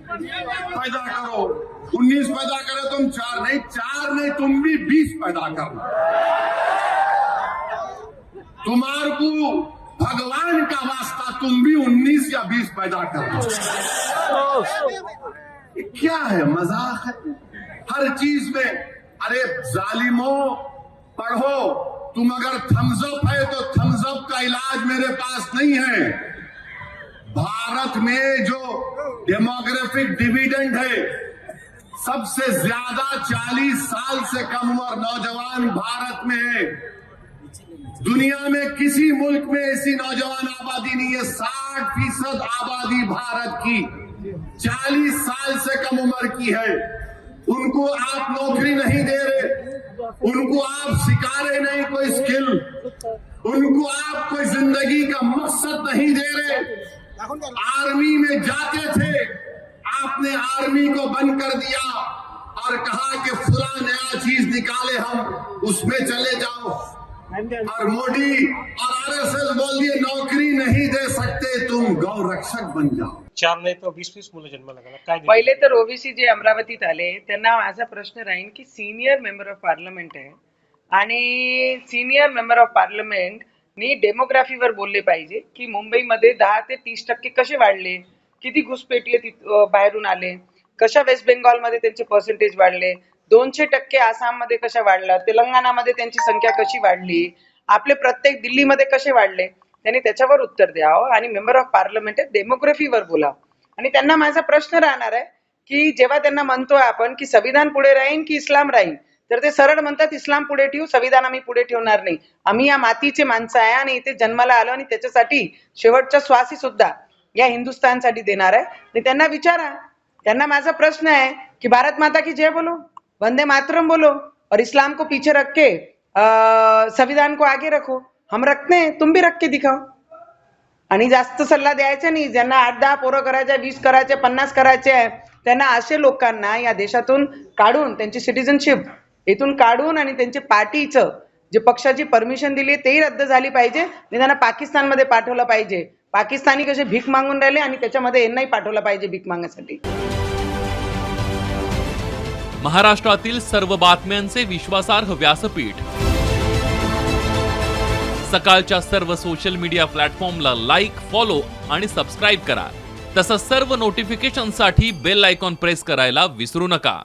पैदा करो, 19 पैदा करे तुम, 4 नहीं तुम भी 20 पैदा करो। तुम्हारे को भगवान का वास्ता, तुम भी 19 या 20 पैदा करो। क्या है, मजाक है हर चीज में। अरे जालिमों, पढ़ो, तुम अगर थम्स अप है तो थम्स अप का इलाज मेरे पास नहीं है। भारत में जो डेमोग्राफिक डिविडेंड है, सबसे ज्यादा 40 साल से कम उम्र नौजवान भारत में है। दुनिया में किसी मुल्क में ऐसी नौजवान आबादी नहीं है। 60% आबादी भारत की 40 साल से कम उम्र की है। उनको आप नौकरी नहीं दे रहे, उनको आप सिखा रहे नहीं कोई स्किल, उनको आप कोई जिंदगी का मकसद नहीं दे रहे। आर्मी में जाते थे, आपने आर्मी को बंद कर दिया और कहा कि फुला नया चीज निकाले, हम उसमें चले जाओ। और मोदी और आरएसएस बोल दिए नौकरी नहीं दे सकते, तुम गौ रक्षक बन जाओ। 4 नाही तर 20 मुलं जन्माला घाला काय देणार? पहिले तर ओबीसी जे अमरावतीत आले त्यांना माझा प्रश्न राहील की सिनियर मेंबर ऑफ पार्लमेंट आहे आणि सिनियर मेंबर ऑफ पार्लमेंट नी डेमोग्राफीवर बोलले पाहिजे की मुंबईमध्ये 10 ते 30% कसे वाढले, किती घुसपेटीय बाहेरून आले, कशा वेस्ट बेंगॉलमध्ये त्यांचे पर्सेंटेज वाढले, 200% आसाममध्ये कशा वाढला, तेलंगणामध्ये त्यांची संख्या कशी वाढली, आपले प्रत्येक दिल्लीमध्ये कसे वाढले, त्यांनी त्याच्यावर उत्तर द्यावं आणि मेंबर ऑफ पार्लमेंट डेमोग्राफीवर बोलावं। आणि त्यांना माझा प्रश्न राहणार आहे की जेव्हा त्यांना म्हणतोय आपण की संविधान पुढे राहील की इस्लाम राहील, तर ते सरळ म्हणतात इस्लाम पुढे ठेवू, संविधान आम्ही पुढे ठेवणार नाही। आम्ही या मातीचे माणसं आहे आणि इथे जन्माला आलो आणि त्याच्यासाठी शेवटचा श्वासी सुद्धा या हिंदुस्थानसाठी देणार आहे। आणि त्यांना विचारा, त्यांना माझा प्रश्न है कि भारत माता की जय बोलो, वंदे मातरम बोलो और इस्लाम को पीछे रख के संविधान को आगे रखो। हम रखते हैं, तुम भी रख के दिखाओ। आणि जास्त सल्ला द्यायचा नाही, ज्यांना 8-10 पोरं करायचे, 20 करायचे, 50 करायचे आहे, त्यांना असे लोकांना या देशातून काढून त्यांची सिटिझनशिप इथून काढून आणि त्यांची पार्टीचं जे पक्षाची परमिशन दिली तेही रद्द झाली पाहिजे आणि त्यांना पाकिस्तानमध्ये पाठवलं पाहिजे। पाकिस्तानी कसे भीक मागून राहिले आणि त्याच्यामध्ये यांनाही पाठवलं पाहिजे भीक मागण्यासाठी। महाराष्ट्रातील सर्व बातम्यांचे विश्वासार्ह व्यासपीठ, सकाळच्या सर्व सोशल मीडिया प्लॅटफॉर्मला लाईक, फॉलो आणि सबस्क्राईब करा। तसंच सर्व नोटिफिकेशनसाठी बेल आयकॉन प्रेस करायला विसरू नका।